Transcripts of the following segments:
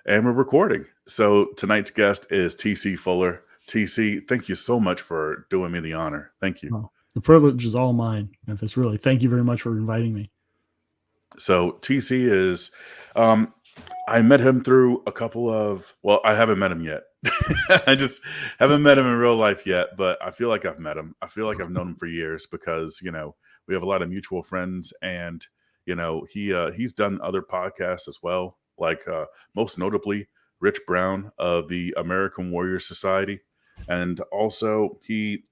And we're recording. So tonight's guest is TC Fuller. TC, thank you so much for doing me the honor. Thank you. Oh, the privilege is all mine, Memphis. Really, thank you very much for inviting me. So TC is, I met him through a couple of, well, I haven't met him yet. I just haven't met him in real life yet, but I feel like I've met him. I feel like I've known him for years because, we have a lot of mutual friends, and, he's done other podcasts as well, like most notably Rich Brown of the American Warrior Society. And also he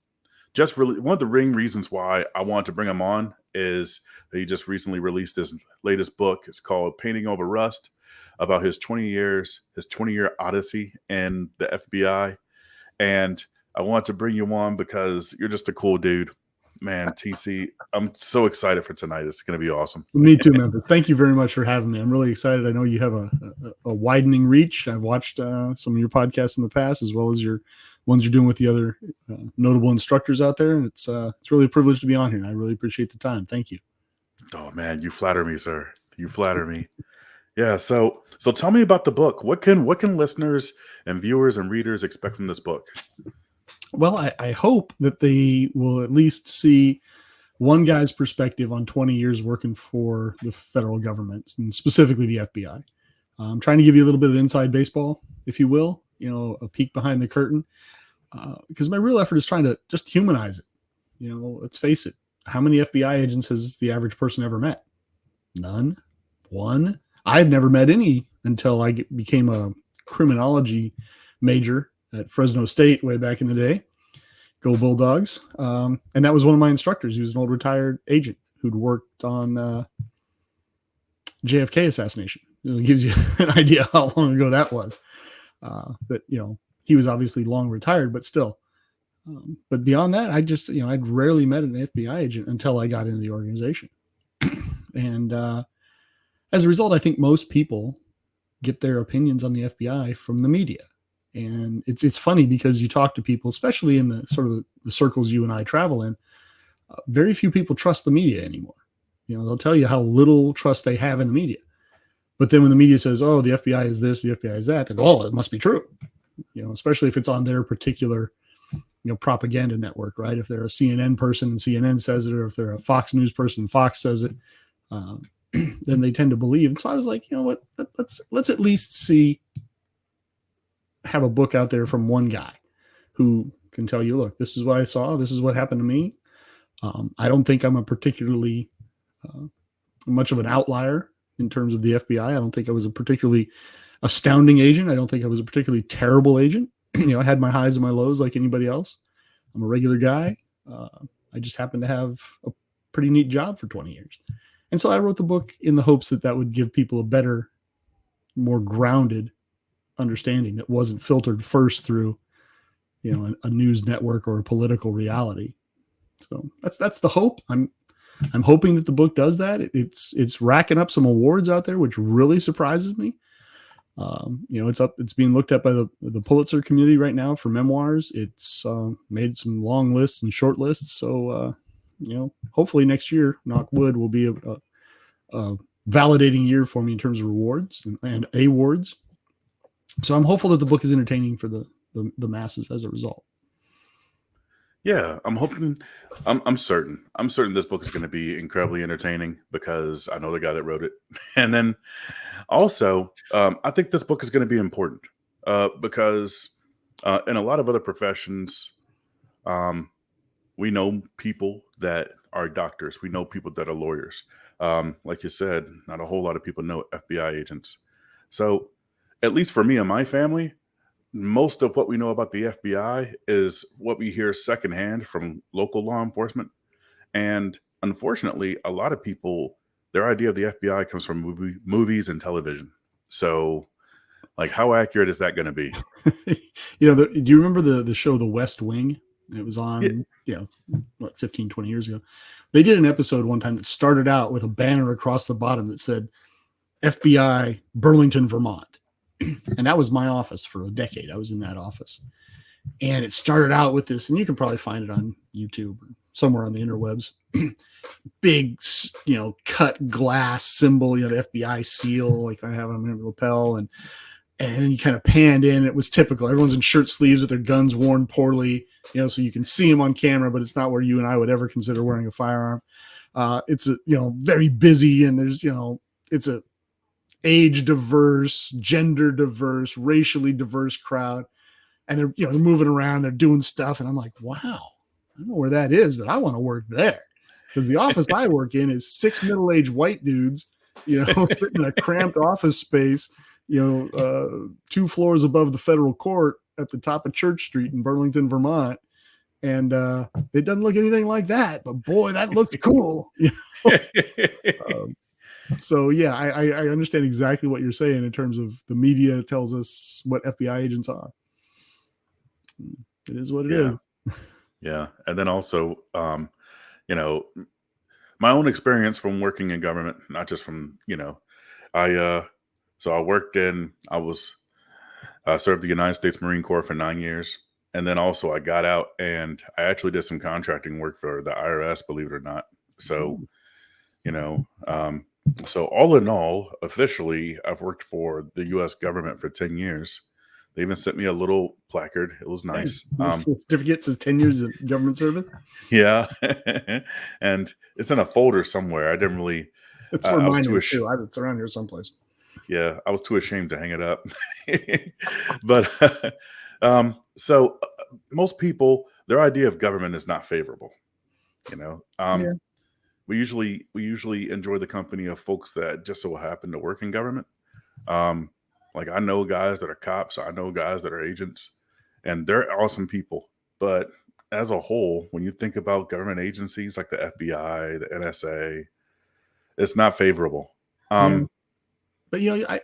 just really, one of the main reasons why I wanted to bring him on is that he just recently released his latest book. It's called Painting Over Rust, about his 20-year odyssey in the FBI. And I want to bring you on because you're just a cool dude. Man, TC, I'm so excited for tonight. It's going to be awesome. Me too, Memphis. Thank you very much for having me. I'm really excited. I know you have a widening reach. I've watched some of your podcasts in the past, as well as your ones you're doing with the other notable instructors out there. And it's really a privilege to be on here. And I really appreciate the time. Thank you. Oh man, you flatter me, sir. You flatter me. Yeah. So tell me about the book. What can listeners and viewers and readers expect from this book? Well, I hope that they will at least see one guy's perspective on 20 years working for the federal government, and specifically the FBI. I'm trying to give you a little bit of inside baseball, if you will, a peek behind the curtain, because my real effort is trying to just humanize it. Let's face it. How many FBI agents has the average person ever met? None. One. I had never met any until I became a criminology major at Fresno State way back in the day. Go Bulldogs. And that was one of my instructors. He was an old retired agent who'd worked on JFK assassination. It gives you an idea how long ago that was. He was obviously long retired, but still. But beyond that, I'd rarely met an FBI agent until I got into the organization. And as a result, I think most people get their opinions on the FBI from the media. And it's funny because you talk to people, especially in the sort of the circles you and I travel in, very few people trust the media anymore. They'll tell you how little trust they have in the media. But then when the media says, oh, the FBI is this, the FBI is that, they go, oh, it must be true. Especially if it's on their particular, propaganda network, right? If they're a CNN person and CNN says it, or if they're a Fox News person, Fox says it, then they tend to believe. And so I was like, you know what, let's at least have a book out there from one guy who can tell you, look, this is what I saw. This is what happened to me. I don't think I'm a particularly much of an outlier in terms of the FBI. I don't think I was a particularly astounding agent. I don't think I was a particularly terrible agent. I had my highs and my lows like anybody else. I'm a regular guy. I just happened to have a pretty neat job for 20 years. And so I wrote the book in the hopes that would give people a better, more grounded understanding that wasn't filtered first through, a news network or a political reality. So that's the hope. I'm hoping that the book does that. It's racking up some awards out there, which really surprises me. It's being looked at by the Pulitzer community right now for memoirs. It's made some long lists and short lists. So, hopefully next year, knock wood, will be a validating year for me in terms of rewards and awards. So I'm hopeful that the book is entertaining for the masses as a result. Yeah, I'm hoping. I'm certain. I'm certain this book is going to be incredibly entertaining because I know the guy that wrote it. And then also, I think this book is going to be important because in a lot of other professions, we know people that are doctors. We know people that are lawyers. Like you said, not a whole lot of people know FBI agents. So, at least for me and my family, most of what we know about the FBI is what we hear secondhand from local law enforcement. And unfortunately, a lot of people, their idea of the FBI comes from movies and television. So, like, how accurate is that going to be? Do you remember the show The West Wing? It was on, 15, 20 years ago. They did an episode one time that started out with a banner across the bottom that said, FBI, Burlington, Vermont. And that was my office for a decade. I was in that office. And it started out with this, and you can probably find it on YouTube or somewhere on the interwebs. Big, cut glass symbol, the FBI seal, like I have on my lapel. And and you kind of panned in. It was typical. Everyone's in shirt sleeves with their guns worn poorly, so you can see them on camera, but it's not where you and I would ever consider wearing a firearm. It's very busy, and there's it's a age diverse, gender diverse, racially diverse crowd, and they're moving around, they're doing stuff, and I'm like, wow, I don't know where that is, but I want to work there, because the office I work in is 6 middle-aged white dudes, sitting in a cramped office space, 2 floors above the federal court at the top of Church Street in Burlington, Vermont. And it doesn't look anything like that, but boy, that looks cool. So yeah, I understand exactly what you're saying in terms of the media tells us what FBI agents are. It is what it is. Yeah. And then also, my own experience from working in government, not just from, I served the United States Marine Corps for 9 years. And then also I got out and I actually did some contracting work for the IRS, believe it or not. So, so all in all, officially, I've worked for the U.S. government for 10 years. They even sent me a little placard. It was nice. Certificate says 10 years of government service. Yeah. And it's in a folder somewhere. I didn't really. It's where mine is too. It's around here someplace. Yeah, I was too ashamed to hang it up. But so most people, their idea of government is not favorable. We usually enjoy the company of folks that just so happen to work in government. Like I know guys that are cops, I know guys that are agents, and they're awesome people. But as a whole, when you think about government agencies like the FBI, the NSA, it's not favorable. But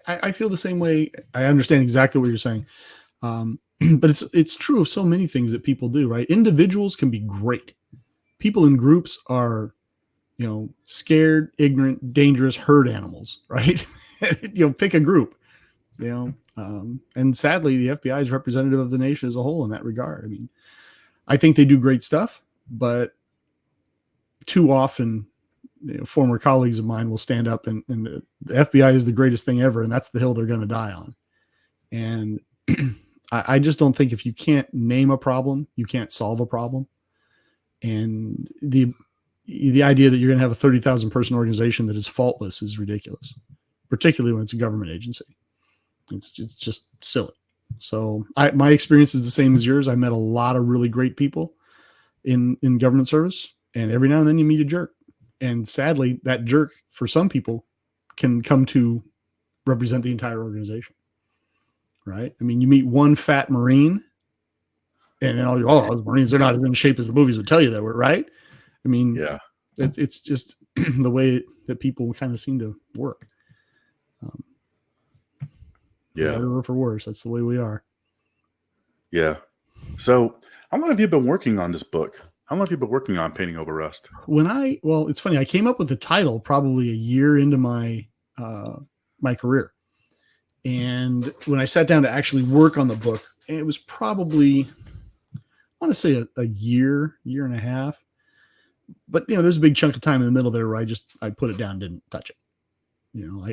I feel the same way. I understand exactly what you're saying. But it's true of so many things that people do, right? Individuals can be great. People in groups are, scared, ignorant, dangerous herd animals, right? Pick a group, and sadly, the FBI is representative of the nation as a whole in that regard. I mean, I think they do great stuff, but too often, former colleagues of mine will stand up and the FBI is the greatest thing ever, and that's the hill they're going to die on. And I just don't think if you can't name a problem, you can't solve a problem. And the idea that you're going to have a 30,000 person organization that is faultless is ridiculous, particularly when it's a government agency. It's just silly. So my experience is the same as yours. I met a lot of really great people in government service, and every now and then you meet a jerk. And sadly, that jerk for some people can come to represent the entire organization. Right? I mean, you meet one fat Marine, and then all the Marines are not as in shape as the movies would tell you they were, right? I mean, yeah, it's just the way that people kind of seem to work. For better or for worse, that's the way we are. Yeah. So, how long have you been working on this book? How long have you been working on Painting Over Rust? It's funny. I came up with the title probably a year into my my career. And when I sat down to actually work on the book, it was probably, I want to say a year and a half. But, there's a big chunk of time in the middle there where I put it down, didn't touch it.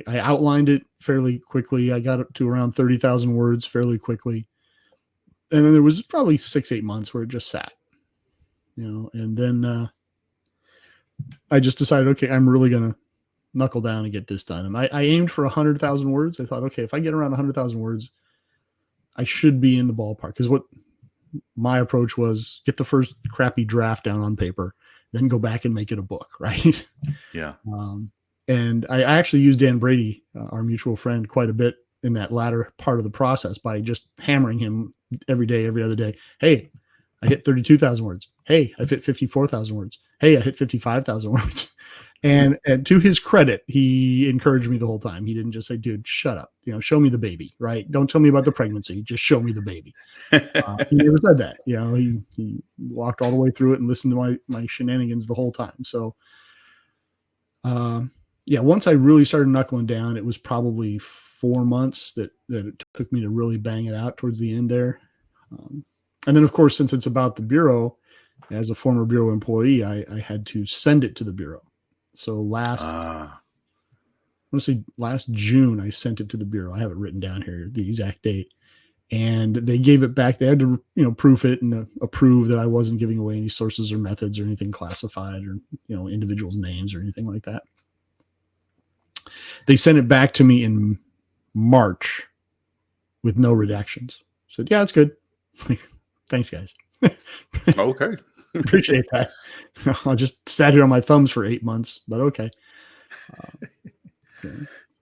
I outlined it fairly quickly. I got up to around 30,000 words fairly quickly. And then there was probably 6-8 months where it just sat, and then I just decided, okay, I'm really going to knuckle down and get this done. And I aimed for 100,000 words. I thought, okay, if I get around 100,000 words, I should be in the ballpark. Because what my approach was, get the first crappy draft down on paper, then go back and make it a book, right? Yeah. And I actually used Dan Brady, our mutual friend, quite a bit in that latter part of the process by just hammering him every day, every other day. Hey, I hit 32,000 words. Hey, I've hit 54,000 words. Hey, I hit 55,000 words. And to his credit, he encouraged me the whole time. He didn't just say, dude, shut up. Show me the baby, right? Don't tell me about the pregnancy. Just show me the baby. He never said that. He walked all the way through it and listened to my shenanigans the whole time. So, once I really started knuckling down, it was probably 4 months that it took me to really bang it out towards the end there. And then, of course, since it's about the Bureau, as a former Bureau employee, I had to send it to the Bureau. So want to say last June, I sent it to the Bureau. I have it written down here, the exact date. And they gave it back. They had to, proof it and approve that I wasn't giving away any sources or methods or anything classified or, individuals' names or anything like that. They sent it back to me in March with no redactions. Said, yeah, it's good. Thanks, guys. Okay. Appreciate that. I just sat here on my thumbs for 8 months, but okay.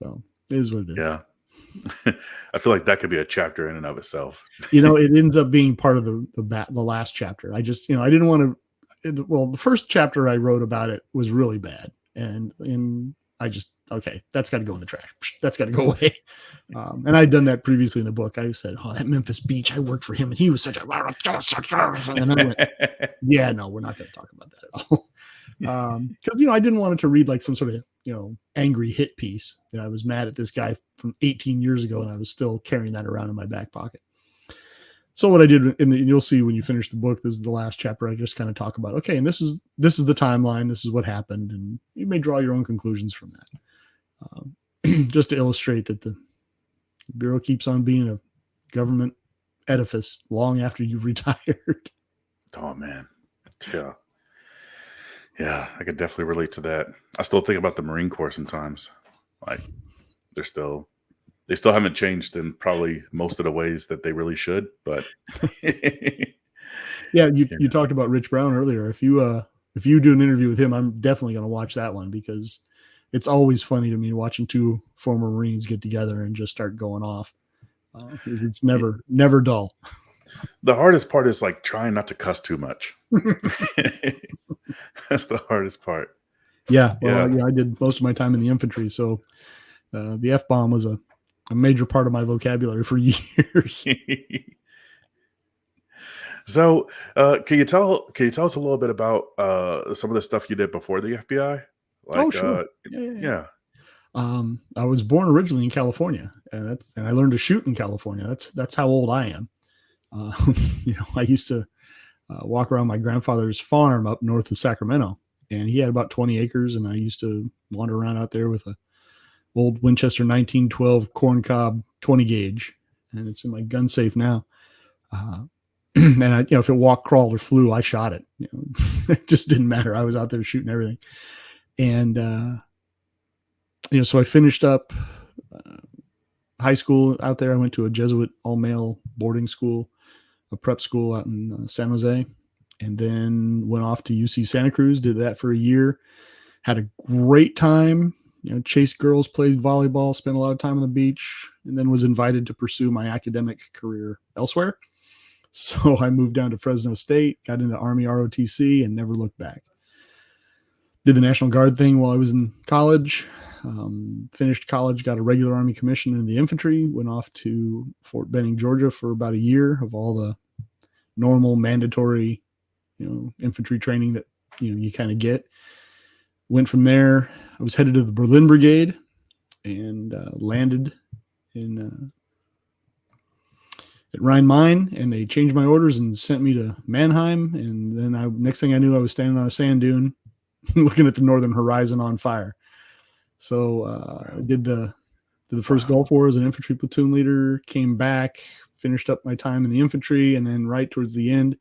So it is what it is. Yeah. I feel like that could be a chapter in and of itself. It ends up being part of the last chapter. I just, I didn't want to. Well, the first chapter I wrote about it was really bad, and I just, okay, that's got to go in the trash. That's got to go away. And I'd done that previously in the book. I said, oh, that Memphis Beach, I worked for him, and he was such a. And I went, yeah, no, we're not going to talk about that at all. Because I didn't want it to read like some sort of angry hit piece. I was mad at this guy from 18 years ago, and I was still carrying that around in my back pocket. So what I did, and you'll see when you finish the book, this is the last chapter. I just kind of talk about, okay, and this is the timeline. This is what happened, and you may draw your own conclusions from that. Just to illustrate that the Bureau keeps on being a government edifice long after you've retired. Oh man, yeah, I could definitely relate to that. I still think about the Marine Corps sometimes. Like they still haven't changed in probably most of the ways that they really should, but yeah, you talked about Rich Brown earlier. If you do an interview with him, I'm definitely going to watch that one, because it's always funny to me watching two former Marines get together and just start going off. It's never dull. The hardest part is like trying not to cuss too much. That's the hardest part. Yeah. Well, yeah, I did most of my time in the infantry. So the Fbomb was a major part of my vocabulary for years. So can you tell us a little bit about some of the stuff you did before the FBI? Like, oh, sure. Yeah. I was born originally in California, and I learned to shoot in California. That's how old I am. I used to walk around my grandfather's farm up north of Sacramento, and he had about 20 acres, and I used to wander around out there with a old Winchester 1912 corncob 20 gauge, and it's in my gun safe now. And if it walked, crawled, or flew, I shot it. It just didn't matter. I was out there shooting everything, and so I finished up high school out there. I went to a Jesuit all-male boarding school, a prep school out in San Jose, and then went off to UC Santa Cruz, did that for a year, had a great time, chased girls, played volleyball, spent a lot of time on the beach, and then was invited to pursue my academic career elsewhere. So I moved down to Fresno State, got into Army ROTC, and never looked back. Did the National Guard thing while I was in college. Finished college, got a regular Army commission in the infantry, went off to Fort Benning, Georgia for about a year of all the normal mandatory, infantry training that, you kind of get. Went from there. I was headed to the Berlin Brigade and landed in at Rhine-Main, and they changed my orders and sent me to Mannheim. And then next thing I knew, I was standing on a sand dune looking at the northern horizon on fire. So I did the first Gulf War as an infantry platoon leader, came back, finished up my time in the infantry, and then right towards the end,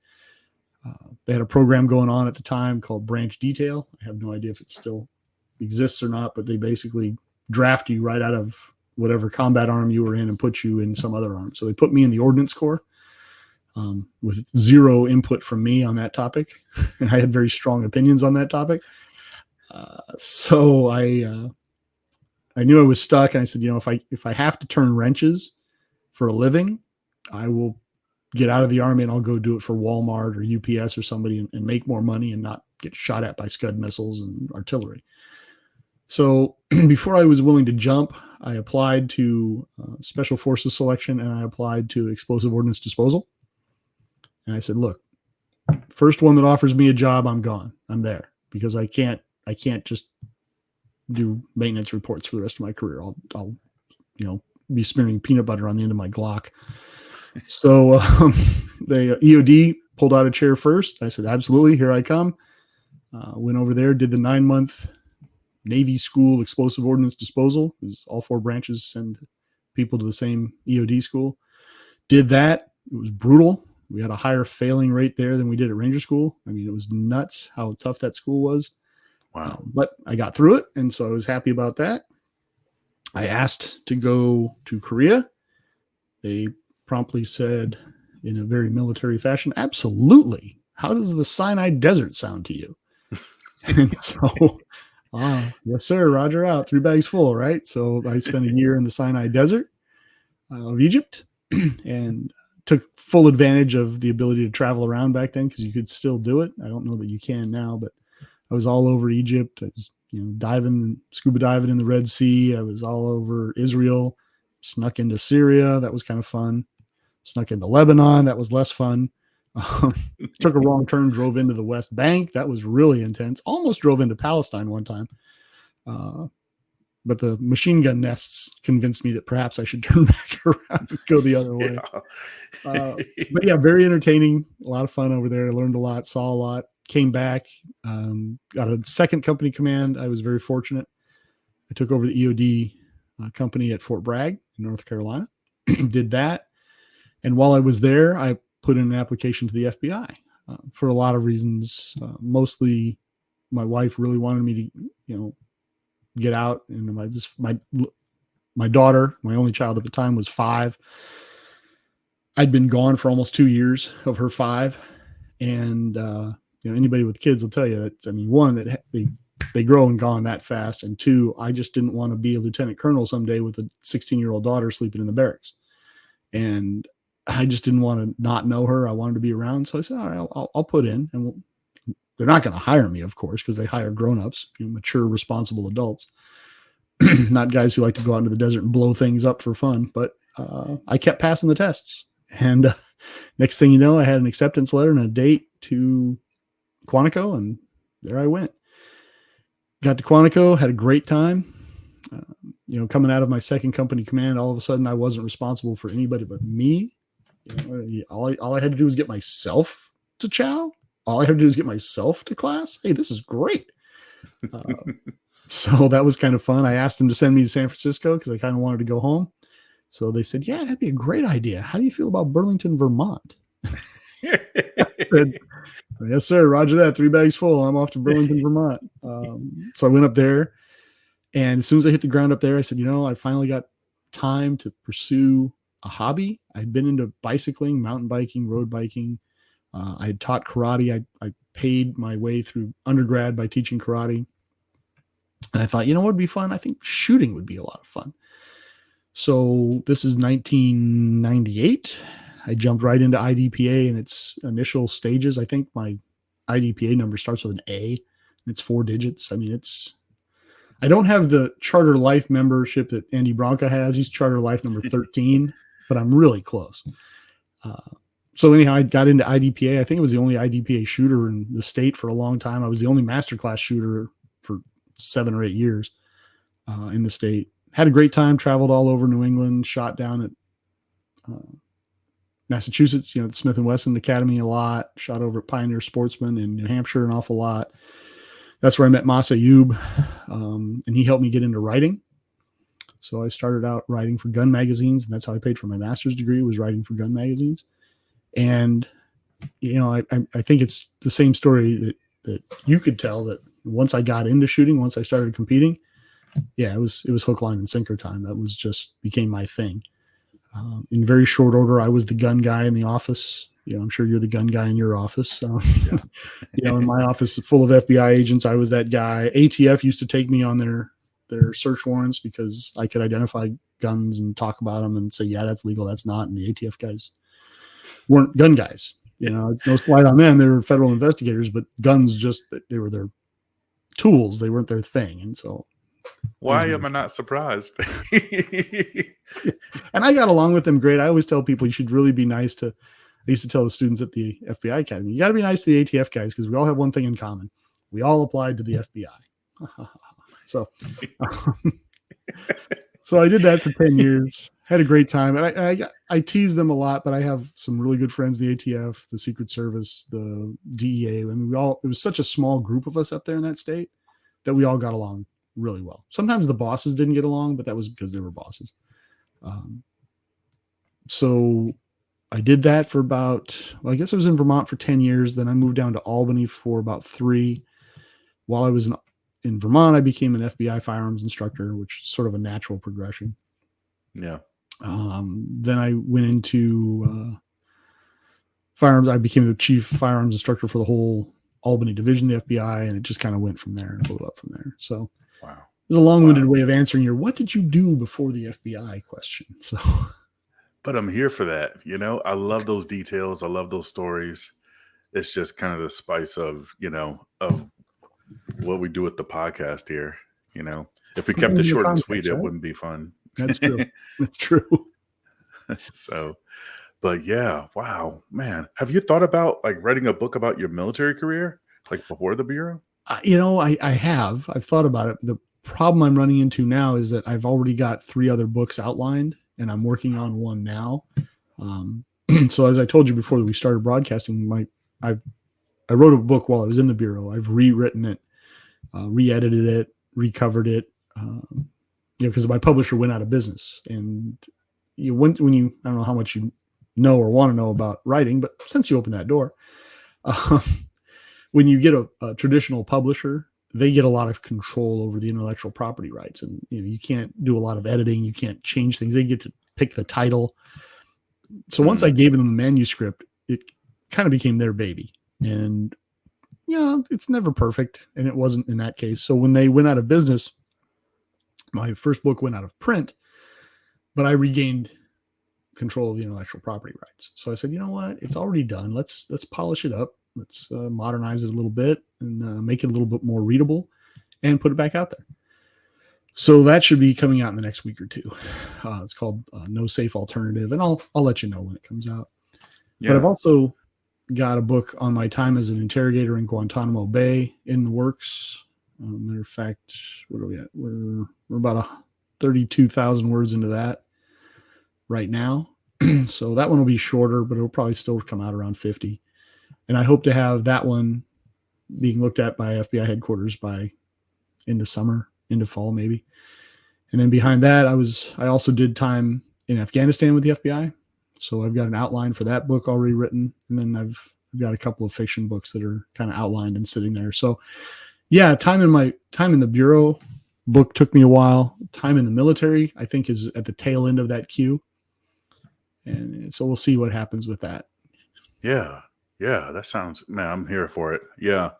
they had a program going on at the time called Branch Detail. I have no idea if it still exists or not, but they basically draft you right out of whatever combat arm you were in and put you in some other arm. So they put me in the Ordnance Corps with zero input from me on that topic. And I had very strong opinions on that topic. So I knew I was stuck, and I said, if I have to turn wrenches for a living, I will get out of the Army and I'll go do it for Walmart or UPS or somebody and make more money and not get shot at by Scud missiles and artillery. So before I was willing to jump, I applied to Special Forces selection, and I applied to Explosive Ordnance Disposal. And I said, look, first one that offers me a job, I'm gone. I'm there, because I can't just do maintenance reports for the rest of my career. I'll be smearing peanut butter on the end of my Glock. So the EOD pulled out a chair first. I said, absolutely, here I come. Went over there, did the 9-month Navy school explosive ordnance disposal, because all 4 branches send people to the same EOD school. Did that. It was brutal. We had a higher failing rate there than we did at Ranger School. I mean, it was nuts how tough that school was. Wow. But I got through it, and so I was happy about that. I asked to go to Korea. They promptly said, in a very military fashion, absolutely. How does the Sinai Desert sound to you? And so, yes, sir, Roger out, 3 bags full, right? So I spent a year in the Sinai Desert of Egypt and took full advantage of the ability to travel around back then, because you could still do it. I don't know that you can now, but I was all over Egypt. I was, diving, scuba diving in the Red Sea. I was all over Israel, snuck into Syria. That was kind of fun. Snuck into Lebanon. That was less fun. Took a wrong turn, drove into the West Bank. That was really intense. Almost drove into Palestine one time. But the machine gun nests convinced me that perhaps I should turn back around and go the other way. But yeah, very entertaining. A lot of fun over there. I learned a lot, saw a lot, came back, got a second company command. I was very fortunate. I took over the EOD company at Fort Bragg in North Carolina, did that. And while I was there, I put in an application to the FBI for a lot of reasons. Mostly my wife really wanted me to, get out. And my daughter, my only child at the time, was 5. I'd been gone for almost 2 years of her 5. And, anybody with kids will tell you that, one, that they grow and gone that fast. And 2, I just didn't want to be a lieutenant colonel someday with a 16-year-old daughter sleeping in the barracks. And I just didn't want to not know her. I wanted to be around. So I said, all right, I'll put in. And they're not going to hire me, of course, because they hire grown-ups, mature, responsible adults, not guys who like to go out into the desert and blow things up for fun. But I kept passing the tests. And next thing you know, I had an acceptance letter and a date to Quantico, and there I went. Got to Quantico, had a great time. Coming out of my second company command, all of a sudden I wasn't responsible for anybody but me. All I had to do was get myself to chow. All I had to do is get myself to class. Hey, this is great. So that was kind of fun. I asked them to send me to San Francisco because I kind of wanted to go home. So they said, yeah, that'd be a great idea. How do you feel about Burlington, Vermont? I said, yes, sir. Roger that. 3 bags full. I'm off to Burlington, Vermont. So I went up there. And as soon as I hit the ground up there, I said, I finally got time to pursue a hobby. I'd been into bicycling, mountain biking, road biking. I had taught karate. I paid my way through undergrad by teaching karate. And I thought, what would be fun? I think shooting would be a lot of fun. So this is 1998. I jumped right into IDPA in its initial stages. I think my IDPA number starts with an A. And it's 4 digits. I don't have the Charter Life membership that Andy Bronca has. He's Charter Life number 13, but I'm really close. So anyhow, I got into IDPA. I think it was the only IDPA shooter in the state for a long time. I was the only masterclass shooter for 7 or 8 years in the state. Had a great time, traveled all over New England, shot down at Massachusetts, the Smith & Wesson Academy a lot, shot over at Pioneer Sportsman in New Hampshire an awful lot. That's where I met Mas Ayub, and he helped me get into writing. So I started out writing for gun magazines, and that's how I paid for my master's degree, was writing for gun magazines. And, I think it's the same story that you could tell, that once I got into shooting, once I started competing, it was hook, line, and sinker time. That was just became my thing. In very short order, I was the gun guy in the office. I'm sure you're the gun guy in your office. So, in my office full of FBI agents, I was that guy. ATF used to take me on their search warrants because I could identify guns and talk about them and say, yeah, that's legal, that's not. And the ATF guys weren't gun guys. It's no slight on them. They were federal investigators, but guns they were their tools. They weren't their thing. And so, why am I not surprised? And I got along with them great. I always tell people you should really be nice to. I used to tell the students at the FBI Academy, you got to be nice to the ATF guys because we all have one thing in common. We all applied to the FBI. So I did that for 10 years, had a great time. And I tease them a lot, but I have some really good friends, the ATF, the Secret Service, the DEA. It was such a small group of us up there in that state that we all got along really well. Sometimes the bosses didn't get along, but that was because they were bosses. So I did that for about, well, I guess I was in Vermont for 10 years. Then I moved down to Albany for about 3. While I was in Vermont, I became an FBI firearms instructor, which is sort of a natural progression. Yeah. Then I went into firearms. I became the chief firearms instructor for the whole Albany division of the FBI, and it just kind of went from there and blew up from there. So Wow. there's a long-winded way of answering your "what did you do before the FBI" question. So, But I'm here for that. You know, I love those details. I love those stories. It's just kind of the spice of, you know, of what we do with the podcast here. You know, if we kept it short and sweet, it wouldn't be fun. That's true. That's true. So, but yeah, wow, man. Have you thought about like writing a book about your military career, like before the Bureau? I have. I've thought about it. The problem I'm running into now is that I've already got 3 other books outlined, and I'm working on one now. So as I told you before we started broadcasting, I wrote a book while I was in the Bureau. I've rewritten it, re-edited it, recovered it, because my publisher went out of business. And when you, I don't know how much you know or want to know about writing, but since you opened that door, when you get a traditional publisher, they get a lot of control over the intellectual property rights, and you can't do a lot of editing. You can't change things. They get to pick the title. So once I gave them the manuscript, it kind of became their baby. And it's never perfect, and it wasn't in that case. So when they went out of business, my first book went out of print, but I regained control of the intellectual property rights. So I said, you know what? It's already done. Let's polish it up. Let's modernize it a little bit and make it a little bit more readable and put it back out there. So that should be coming out in the next week or 2. It's called No Safe Alternative, and I'll let you know when it comes out. Yeah. But I've also got a book on my time as an interrogator in Guantanamo Bay in the works. Matter of fact, what are we at? We're about 32,000 words into that right now. So that one will be shorter, but it'll probably still come out around 50. And I hope to have that one being looked at by FBI headquarters by into summer, into fall, maybe. And then behind that, I also did time in Afghanistan with the FBI. So I've got an outline for that book already written. And then I've got a couple of fiction books that are kind of outlined and sitting there. So yeah, time in the Bureau book took me a while. Time in the military, I think, is at the tail end of that queue. And so we'll see what happens with that. Yeah. Yeah, that sounds, man, I'm here for it. Yeah.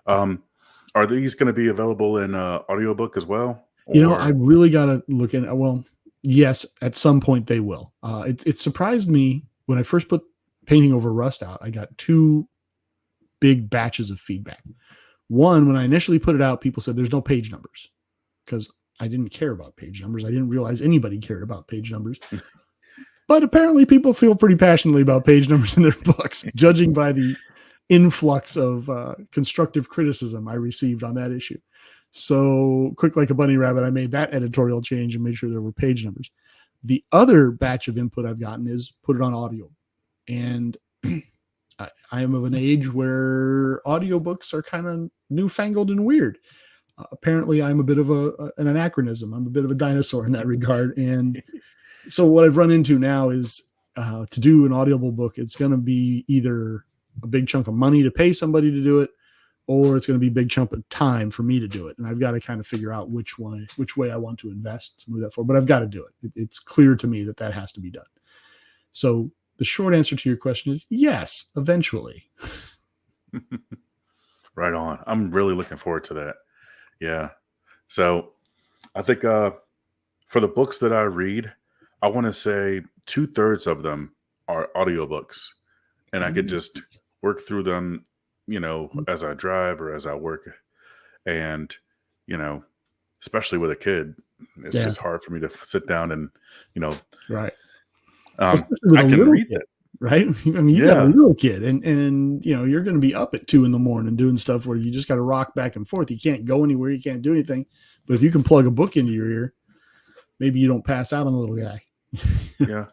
Are these going to be available in audiobook as well? Or? I really got to look in. Well, yes, at some point they will. It surprised me when I first put Painting Over Rust out. I got 2 big batches of feedback. One, when I initially put it out, people said there's no page numbers because I didn't care about page numbers. I didn't realize anybody cared about page numbers. But apparently people feel pretty passionately about page numbers in their books, judging by the influx of constructive criticism I received on that issue. So quick like a bunny rabbit, I made that editorial change and made sure there were page numbers. The other batch of input I've gotten is put it on audio. And I am of an age where audiobooks are kind of newfangled and weird. Apparently I'm a bit of an anachronism. I'm a bit of a dinosaur in that regard. And so what I've run into now is to do an audible book, it's going to be either a big chunk of money to pay somebody to do it, or it's going to be a big chunk of time for me to do it. And I've got to kind of figure out which way I want to invest to move that forward. But I've got to do it. It's clear to me that has to be done. So the short answer to your question is yes, eventually. Right on. I'm really looking forward to that. Yeah. So I think for the books that I read, I want to say 2/3 of them are audiobooks, and I could just work through them, as I drive or as I work. And, especially with a kid, it's just hard for me to sit down and, right. I can read it. Right. I mean, you've got a little kid and, you're going to be up at 2 a.m. doing stuff where you just got to rock back and forth. You can't go anywhere. You can't do anything. But if you can plug a book into your ear, maybe you don't pass out on the little guy. Yeah.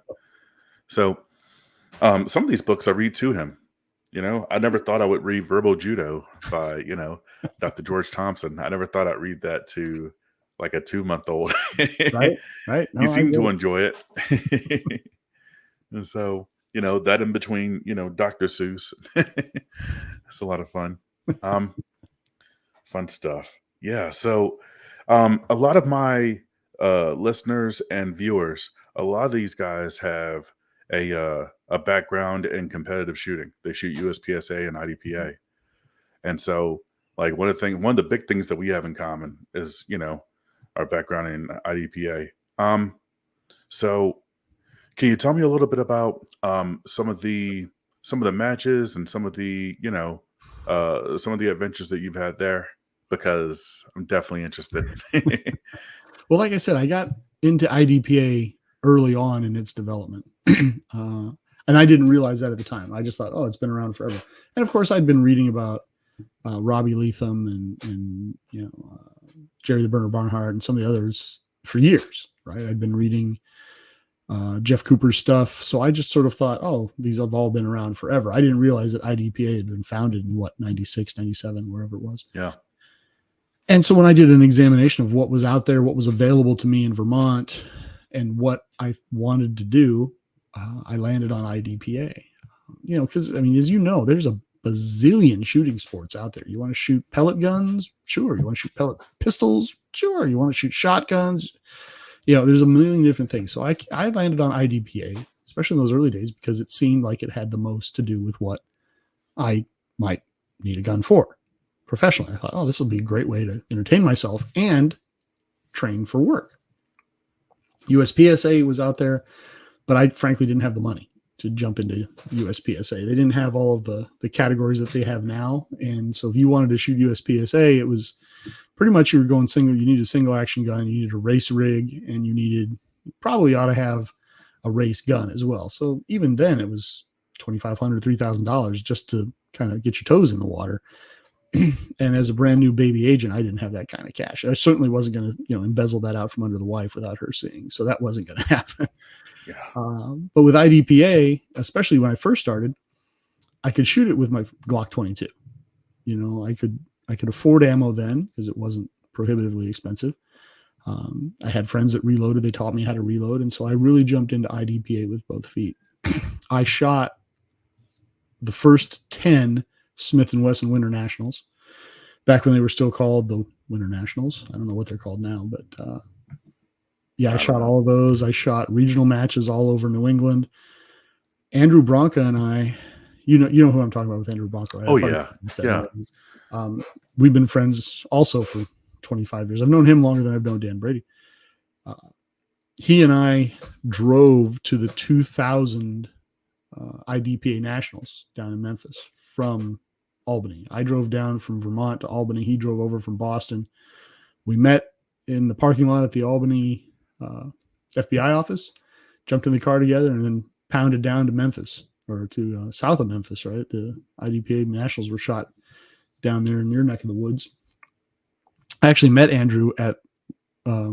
So some of these books I read to him. I never thought I would read Verbal Judo by, Dr. George Thompson. I never thought I'd read that to like a 2-month-old. Right. Right. He No, I seemed get to it. enjoy it. And so, that in between, Dr. Seuss. It's a lot of fun. Um, Fun stuff. Yeah. So, a lot of my listeners and viewers, a lot of these guys have a background in competitive shooting. They shoot USPSA and IDPA, and so like one of the big things that we have in common is our background in IDPA. So can you tell me a little bit about some of the matches and some of the adventures that you've had there? Because I'm definitely interested. Well, like I said, I got into IDPA early on in its development. And I didn't realize that at the time. I just thought, oh, it's been around forever. And of course, I'd been reading about Robbie Leatham and Jerry the Burner Barnhart and some of the others for years, right? I'd been reading Jeff Cooper's stuff. So I just sort of thought, oh, these have all been around forever. I didn't realize that IDPA had been founded in 96, 97, wherever it was. Yeah. And so when I did an examination of what was out there, what was available to me in Vermont, and what I wanted to do, I landed on IDPA. Because I mean, as you know, there's a bazillion shooting sports out there. You want to shoot pellet guns? Sure. You want to shoot pellet pistols? Sure. You want to shoot shotguns? There's a million different things. So I landed on IDPA, especially in those early days, because it seemed like it had the most to do with what I might need a gun for professionally. I thought, oh, this will be a great way to entertain myself and train for work. USPSA was out there, but I frankly didn't have the money to jump into USPSA. They didn't have all of the categories that they have now. And so if you wanted to shoot USPSA, it was pretty much you were going single. You needed a single action gun, you needed a race rig, and you probably ought to have a race gun as well. So even then it was $2,500, $3,000 just to kind of get your toes in the water. And as a brand new baby agent, I didn't have that kind of cash. I certainly wasn't going to, embezzle that out from under the wife without her seeing. So that wasn't going to happen. Yeah. But with IDPA, especially when I first started, I could shoot it with my Glock 22. I could afford ammo then because it wasn't prohibitively expensive. I had friends that reloaded. They taught me how to reload. And so I really jumped into IDPA with both feet. I shot the first 10 Smith & Wesson Winter Nationals back when they were still called the Winter Nationals. I don't know what they're called now, but I shot all of those. I shot regional matches all over New England. Andrew Bronca and I, you know who I'm talking about with Andrew Bronca, right? Oh yeah. Yeah. We've been friends also for 25 years. I've known him longer than I've known Dan Brady. He and I drove to the 2000 IDPA Nationals down in Memphis from Albany. I drove down from Vermont to Albany. He drove over from Boston. We met in the parking lot at the Albany FBI office, jumped in the car together, and then pounded down to Memphis, or to south of Memphis, right? The IDPA Nationals were shot down there in your neck of the woods. I actually met Andrew at a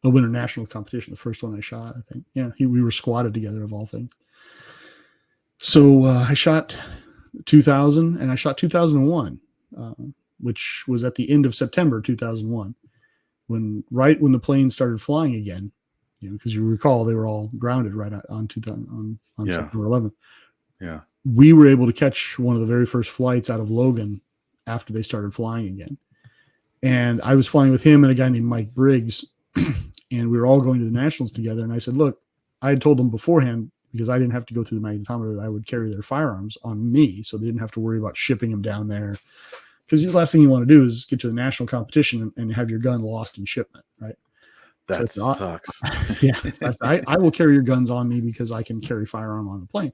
Winter National competition, the first one I shot, I think. Yeah, we were squatted together, of all things. So I shot 2000, and I shot 2001, which was at the end of September 2001, right when the planes started flying again. Because you recall they were all grounded right on September 11th. Yeah, we were able to catch one of the very first flights out of Logan after they started flying again. And I was flying with him and a guy named Mike Briggs, and we were all going to the Nationals together. And I said, look, I had told them beforehand, because I didn't have to go through the magnetometer, that I would carry their firearms on me, so they didn't have to worry about shipping them down there. Because the last thing you want to do is get to the national competition and have your gun lost in shipment, right? That sucks. Yeah. So I will carry your guns on me because I can carry firearm on the plane.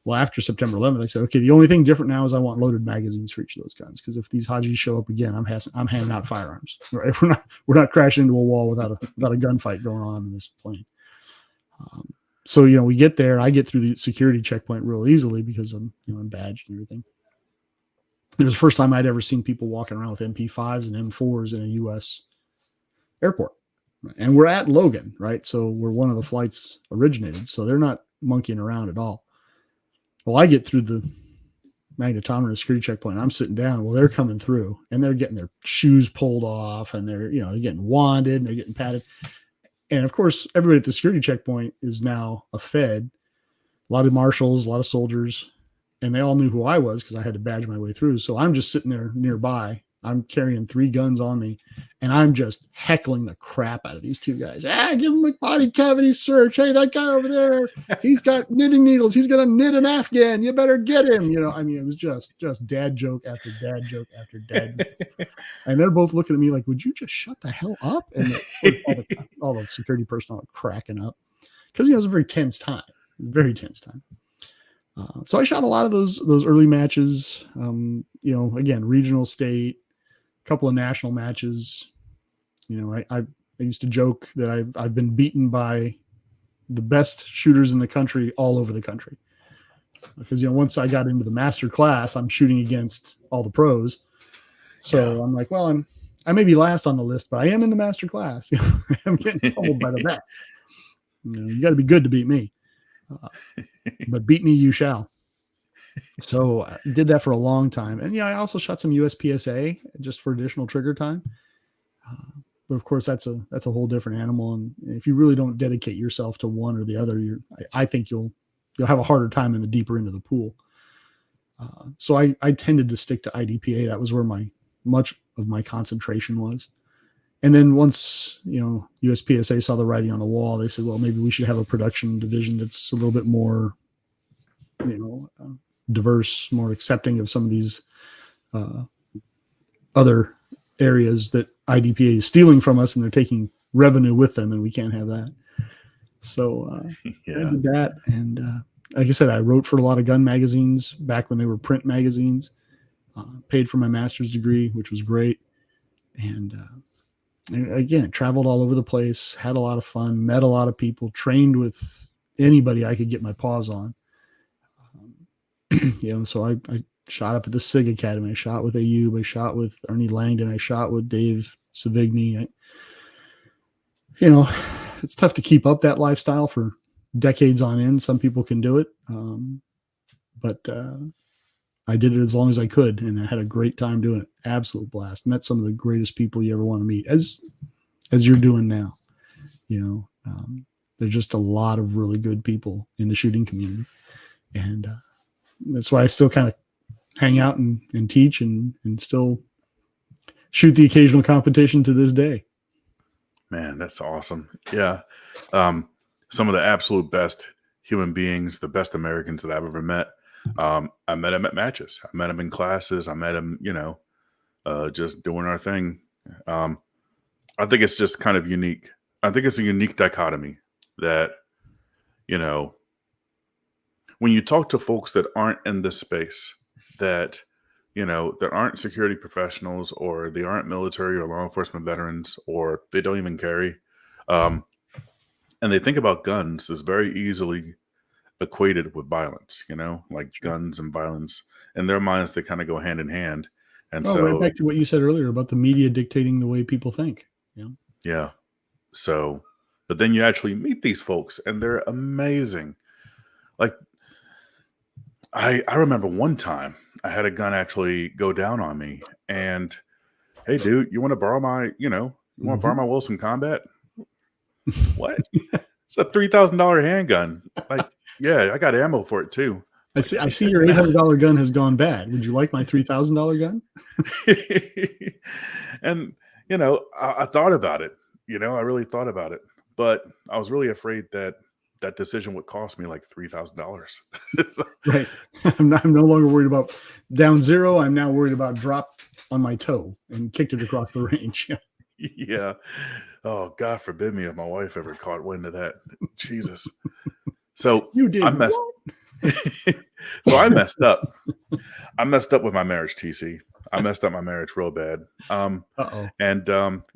Well, after September 11th, I said, okay, the only thing different now is I want loaded magazines for each of those guns. Because if these Hajis show up again, I'm handing out firearms. Right? We're not crashing into a wall without a gunfight going on in this plane. So we get there. I get through the security checkpoint real easily because I'm badged and everything. It was the first time I'd ever seen people walking around with MP5s and M4s in a U.S. airport. And we're at Logan, right? So we're one of the flights originated. So they're not monkeying around at all. Well, I get through the magnetometer at a security checkpoint. I'm sitting down. Well, they're coming through and they're getting their shoes pulled off and they're getting wanded and they're getting patted. And of course, everybody at the security checkpoint is now a Fed, a lot of marshals, a lot of soldiers, and they all knew who I was because I had to badge my way through. So I'm just sitting there nearby. I'm carrying 3 guns on me, and I'm just heckling the crap out of these 2 guys. Give him a body cavity search. Hey, that guy over there, he's got knitting needles. He's going to knit an Afghan. You better get him. It was just dad joke after dad joke after dad joke. And they're both looking at me like, would you just shut the hell up? And all the security personnel are cracking up because, it was a very tense time. Very tense time. So I shot a lot of those early matches, again, regional, state, a couple of national matches. I used to joke that I've been beaten by the best shooters in the country all over the country. Because, once I got into the master class, I'm shooting against all the pros. So yeah. I'm like, well, I may be last on the list, but I am in the master class. I'm getting pummeled by the best. You got to be good to beat me. But beat me you shall. So I did that for a long time. And I also shot some USPSA just for additional trigger time. But of course that's a whole different animal. And if you really don't dedicate yourself to one or the other, I think you'll have a harder time in the deeper end of the pool. So I tended to stick to IDPA. That was where much of my concentration was. And then once, USPSA saw the writing on the wall, they said, well, maybe we should have a production division that's a little bit more, diverse, more accepting of some of these other areas that IDPA is stealing from us and they're taking revenue with them, and we can't have that. So I did that. And like I said, I wrote for a lot of gun magazines back when they were print magazines, paid for my master's degree, which was great. And again, traveled all over the place, had a lot of fun, met a lot of people, trained with anybody I could get my paws on. So I shot up at the SIG Academy. I shot with Ayub. I shot with Ernie Langdon. I shot with Dave Savigny. It's tough to keep up that lifestyle for decades on end. Some people can do it. But I did it as long as I could, and I had a great time doing it. Absolute blast. Met some of the greatest people you ever want to meet, as you're doing now. There's just a lot of really good people in the shooting community, and that's why I still kind of hang out and teach and still shoot the occasional competition to this day. Man, that's awesome. Yeah. Some of the absolute best human beings, the best Americans that I've ever met. I met him at matches. I met him in classes. I met him, just doing our thing. I think it's just kind of unique. I think it's a unique dichotomy that, when you talk to folks that aren't in this space, that, that aren't security professionals, or they aren't military or law enforcement veterans, or they don't even carry, and they think about guns as very easily equated with violence, like guns and violence. In their minds, they kind of go hand in hand. And right back to what you said earlier about the media dictating the way people think. Yeah. So, but then you actually meet these folks and they're amazing. Like, I remember one time I had a gun actually go down on me, and hey, dude, you want to borrow my, borrow my Wilson Combat? What? It's a $3,000 handgun. Like, yeah, I got ammo for it too. I see your $800 gun has gone bad. Would you like my $3,000 gun? And, I thought about it. I really thought about it. But I was really afraid that decision would cost me like $3,000. Right. I'm no longer worried about down zero. I'm now worried about drop on my toe and kicked it across the range. Yeah. Oh, God forbid me if my wife ever caught wind of that. Jesus. So you did. I messed. So I messed up. I messed up with my marriage, TC. I messed up my marriage real bad. And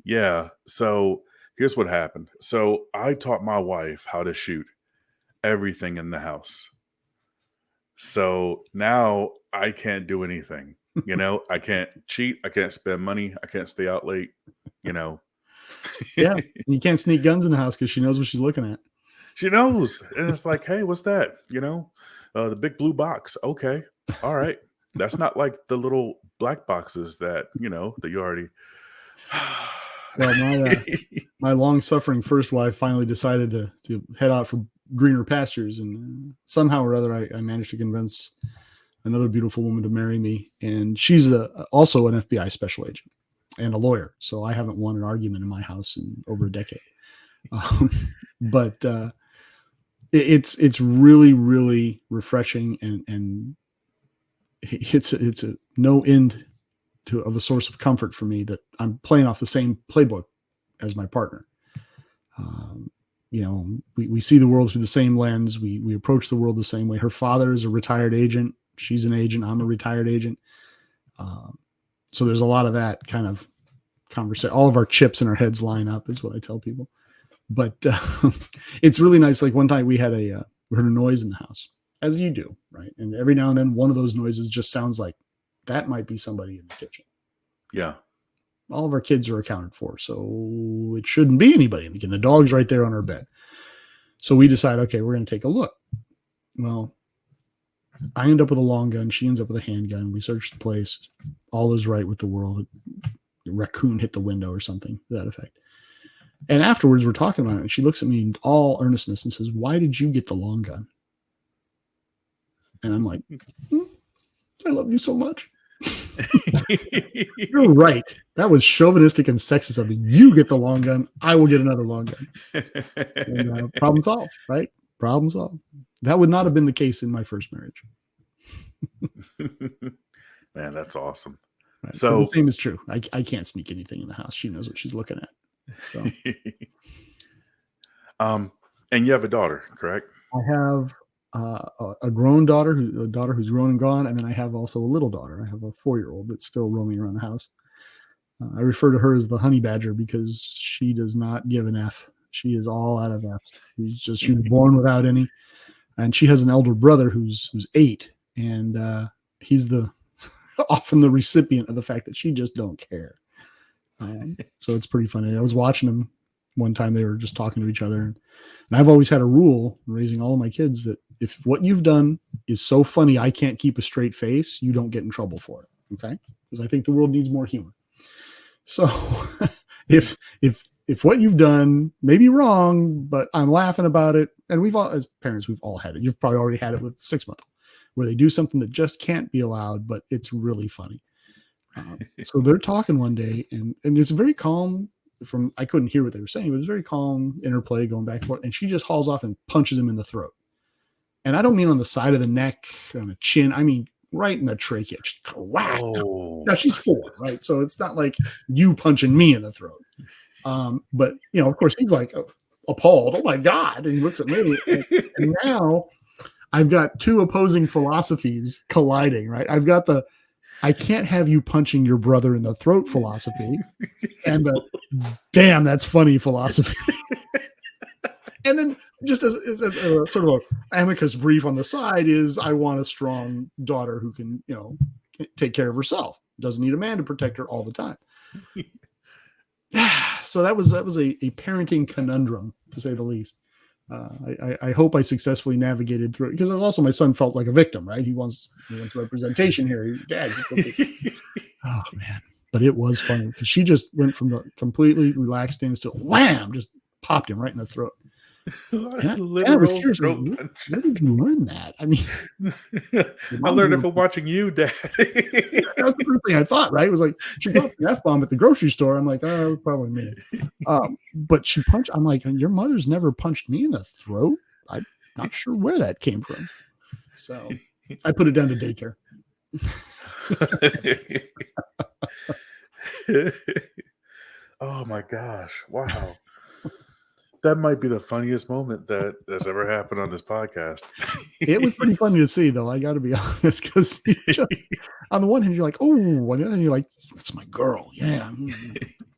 yeah. So here's what happened. So I taught my wife how to shoot everything in the house. So now I can't do anything. I can't cheat. I can't spend money. I can't stay out late. Yeah. You can't sneak guns in the house because she knows what she's looking at. She knows. And it's like, hey, what's that? The big blue box. Okay. All right. That's not like the little black boxes that, that you already. Well, my long-suffering first wife finally decided to head out for greener pastures, and somehow or other, I managed to convince another beautiful woman to marry me, and she's also an FBI special agent and a lawyer. So I haven't won an argument in my house in over a decade. But it's really, really refreshing, and it's a no end of a source of comfort for me that I'm playing off the same playbook as my partner. We see the world through the same lens. We approach the world the same way. Her father is a retired agent. She's an agent. I'm a retired agent. So there's a lot of that kind of conversation. All of our chips in our heads line up is what I tell people. But it's really nice. Like one time we heard a noise in the house, as you do, right? And every now and then one of those noises just sounds like that might be somebody in the kitchen. Yeah. All of our kids are accounted for, so it shouldn't be anybody in the kitchen. The dog's right there on our bed. So we decide, okay, we're going to take a look. Well, I end up with a long gun. She ends up with a handgun. We search the place. All is right with the world. A raccoon hit the window or something to that effect. And afterwards, we're talking about it, and she looks at me in all earnestness and says, "Why did you get the long gun?" And I'm like, I love you so much. You're right. That was chauvinistic and sexist of me. You get the long gun. I will get another long gun. And, problem solved, right? Problem solved. That would not have been the case in my first marriage. Man, that's awesome. Right. So but the same is true. I can't sneak anything in the house. She knows what she's looking at. So, and you have a daughter, correct? I have a grown daughter, who's grown and gone, and then I have also a little daughter. I have a 4-year-old that's still roaming around the house. I refer to her as the honey badger because she does not give an F. She is all out of F's. She was born without any, and she has an elder brother who's 8, and he's often the recipient of the fact that she just don't care. So it's pretty funny. I was watching them one time. They were just talking to each other, and I've always had a rule raising all of my kids that if what you've done is so funny I can't keep a straight face, you don't get in trouble for it. Okay? Because I think the world needs more humor. So if what you've done may be wrong, but I'm laughing about it, and we've all, as parents, we've all had it. You've probably already had it with 6-month-old, where they do something that just can't be allowed, but it's really funny. So they're talking one day, and it's very calm. I couldn't hear what they were saying, but it was very calm interplay going back and forth. And she just hauls off and punches him in the throat. And I don't mean on the side of the neck, on the chin. I mean right in the trachea. Just whack. Oh. Now she's 4, right? So it's not like you punching me in the throat. But of course he's like appalled. Oh my God! And he looks at me, and now I've got 2 opposing philosophies colliding. Right? I've got the I can't have you punching your brother in the throat philosophy, and the damn, that's funny philosophy. And then just as a sort of a amicus brief on the side is I want a strong daughter who can, take care of herself. Doesn't need a man to protect her all the time. So that was a parenting conundrum, to say the least. I hope I successfully navigated through it, because also my son felt like a victim, right? He wants representation here. Dad, oh man! But it was funny because she just went from the completely relaxed stance to wham, just popped him right in the throat. And I was curious, where did you learn that? I mean, I learned it from watching you, Dad. That was the first thing I thought, right? It was like, she dropped an F-bomb at the grocery store. I'm like, oh, probably me. But she punched, I'm like, your mother's never punched me in the throat. I'm not sure where that came from. So I put it down to daycare. Oh my gosh. Wow. That might be the funniest moment that's ever happened on this podcast. It was pretty funny to see, though. I got to be honest, because on the one hand, you're like, oh, on the other hand, you're like, that's my girl. Yeah.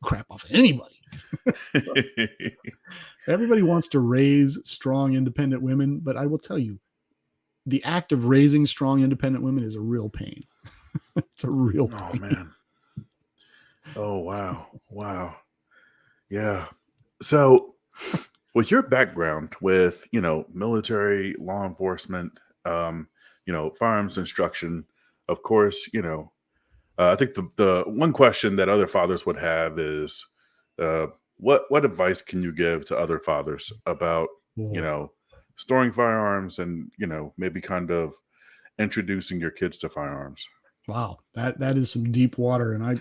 Crap off of anybody. Everybody wants to raise strong, independent women, but I will tell you, the act of raising strong, independent women is a real pain. It's a real pain. Oh, man. Oh, wow. Wow. Yeah. So, with your background with, military, law enforcement, firearms instruction, of course, I think the one question that other fathers would have is, what advice can you give to other fathers about, you Whoa. know, storing firearms and, maybe kind of introducing your kids to firearms? Wow, that is some deep water, and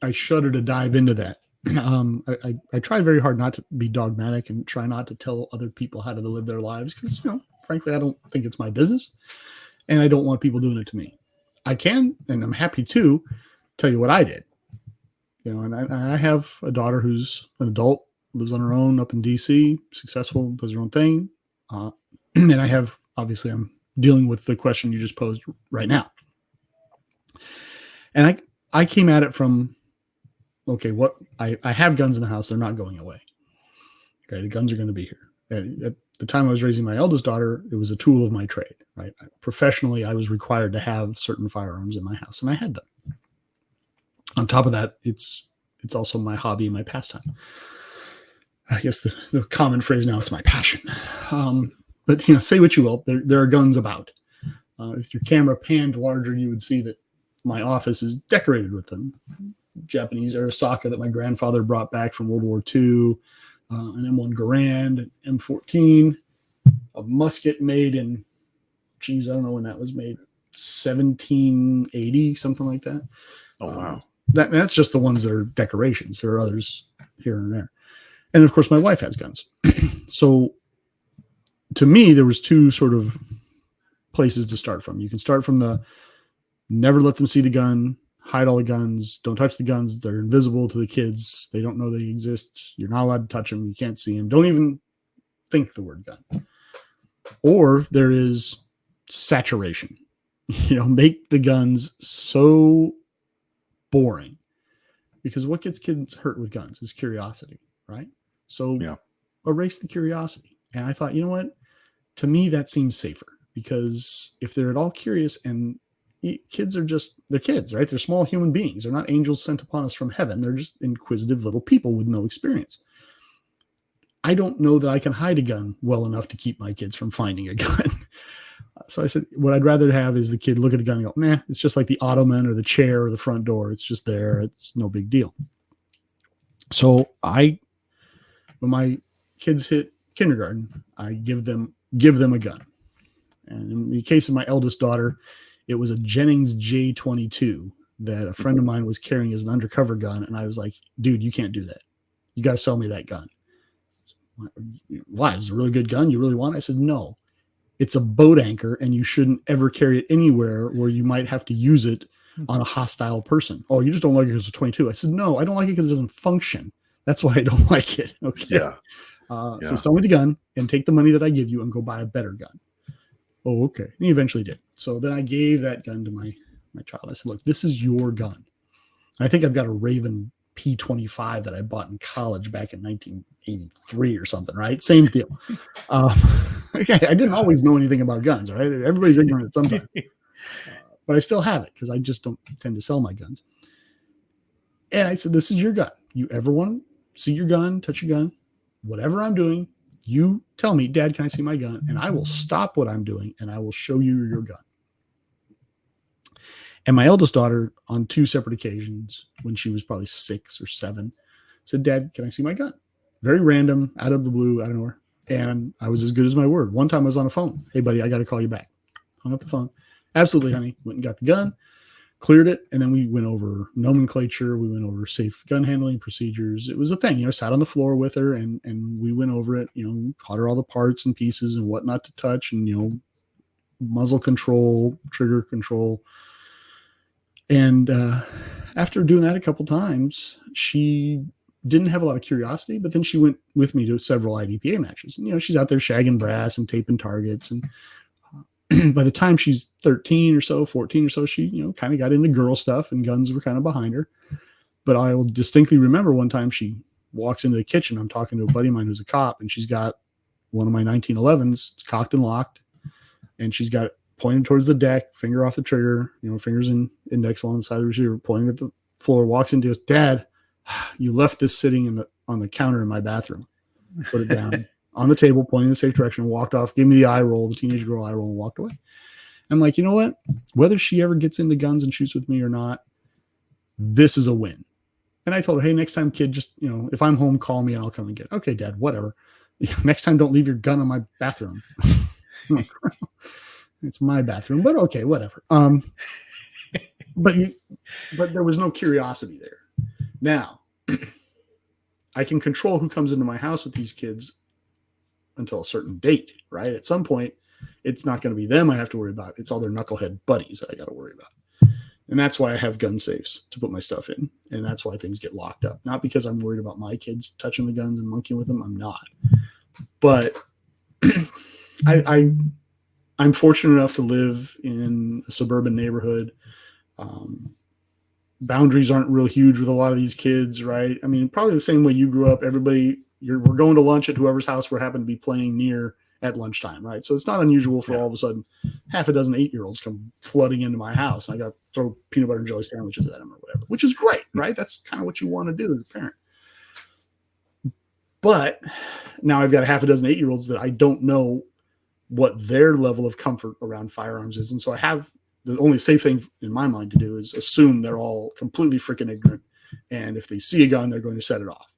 I shudder to dive into that. I try very hard not to be dogmatic and try not to tell other people how to live their lives because, frankly, I don't think it's my business, and I don't want people doing it to me. I can, and I'm happy to tell you what I did. And I have a daughter who's an adult, lives on her own up in DC, successful, does her own thing, and I have, obviously, I'm dealing with the question you just posed right now, and I came at it from, okay, what I have guns in the house. They're not going away. Okay. The guns are going to be here. And at the time I was raising my eldest daughter, it was a tool of my trade, right? Professionally, I was required to have certain firearms in my house, and I had them. On top of that, it's also my hobby and my pastime. I guess the common phrase now, it's my passion. But say what you will, there are guns about. If your camera panned larger, you would see that my office is decorated with them. Japanese Arisaka that my grandfather brought back from World War II, an M1 Garand, an M14, a musket made in, I don't know when that was made, 1780, something like that. Oh, wow. That's just the ones that are decorations. There are others here and there. And of course, my wife has guns. So to me, there was two sort of places to start from. You can start from the never let them see the gun, hide all the guns, don't touch the guns. They're invisible to the kids. They don't know they exist. You're not allowed to touch them. You can't see them. Don't even think the word gun. Or there is saturation. Make the guns so boring, because what gets kids hurt with guns is curiosity, right? So erase the curiosity. And I thought, you know what? To me, that seems safer, because if they're at all curious, and kids are they're kids, right? They're small human beings. They're not angels sent upon us from heaven. They're just inquisitive little people with no experience. I don't know that I can hide a gun well enough to keep my kids from finding a gun. So I said, what I'd rather have is the kid look at the gun and go, nah, it's just like the ottoman or the chair or the front door. It's just there. It's no big deal. So when my kids hit kindergarten, I give them a gun. And in the case of my eldest daughter, it was a Jennings J22 that a friend of mine was carrying as an undercover gun. And I was like, dude, you can't do that. You got to sell me that gun. Why? Is it a really good gun? You really want it? I said, no. It's a boat anchor, and you shouldn't ever carry it anywhere where you might have to use it on a hostile person. Oh, you just don't like it because it's a 22. I said, no, I don't like it because it doesn't function. That's why I don't like it. Okay. Yeah. So sell me the gun and take the money that I give you and go buy a better gun. Oh, okay. And he eventually did. So then I gave that gun to my child. I said, look, this is your gun. And I think I've got a Raven P25 that I bought in college back in 1983 or something, right? Same deal. Okay, I didn't always know anything about guns, right? Everybody's ignorant sometimes. But I still have it because I just don't tend to sell my guns. And I said, this is your gun. You ever want to see your gun, touch your gun, whatever I'm doing, you tell me, Dad, can I see my gun? And I will stop what I'm doing and I will show you your gun. And my eldest daughter, on 2 separate occasions, when she was probably 6 or 7, said, Dad, can I see my gun? Very random, out of the blue, I don't know. And I was as good as my word. One time I was on the phone. Hey, buddy, I got to call you back. Hung up the phone. Absolutely, honey. Went and got the gun, cleared it, and then we went over nomenclature. We went over safe gun handling procedures. It was a thing, sat on the floor with her, and we went over it, taught her all the parts and pieces and what not to touch, and, muzzle control, trigger control. And after doing that a couple times, she didn't have a lot of curiosity, but then she went with me to several IDPA matches. And, she's out there shagging brass and taping targets. And by the time she's 13 or so, 14 or so, she, kind of got into girl stuff, and guns were kind of behind her. But I will distinctly remember one time she walks into the kitchen. I'm talking to a buddy of mine who's a cop, and she's got one of my 1911s. It's cocked and locked. And she's got it pointed towards the deck, finger off the trigger, fingers and index along the side of the receiver, pointing at the floor, walks into us, Dad, you left this sitting on the counter in my bathroom. Put it down on the table, pointing in the safe direction, walked off, gave me the eye roll, the teenage girl eye roll, and walked away. I'm like, you know what? Whether she ever gets into guns and shoots with me or not, this is a win. And I told her, hey, next time, kid, just, if I'm home, call me and I'll come and get it. Okay, Dad, whatever. Next time, don't leave your gun in my bathroom. It's my bathroom, but okay, whatever. But there was no curiosity there. Now, I can control who comes into my house with these kids until a certain date, right? At some point, it's not going to be them I have to worry about. It's all their knucklehead buddies that I got to worry about. And that's why I have gun safes to put my stuff in. And that's why things get locked up. Not because I'm worried about my kids touching the guns and monkeying with them. I'm not. But I'm fortunate enough to live in a suburban neighborhood. Boundaries aren't real huge with a lot of these kids, right? I mean, probably the same way you grew up. Everybody, we're going to lunch at whoever's house we happen to be playing near at lunchtime, right? So it's not unusual for all of a sudden half a dozen 8-year-olds come flooding into my house and I got to throw peanut butter and jelly sandwiches at them or whatever, which is great, right? That's kind of what you want to do as a parent. But now I've got a half a dozen 8-year-olds that I don't know what their level of comfort around firearms is. And so I have the only safe thing in my mind to do is assume they're all completely freaking ignorant. And if they see a gun, they're going to set it off.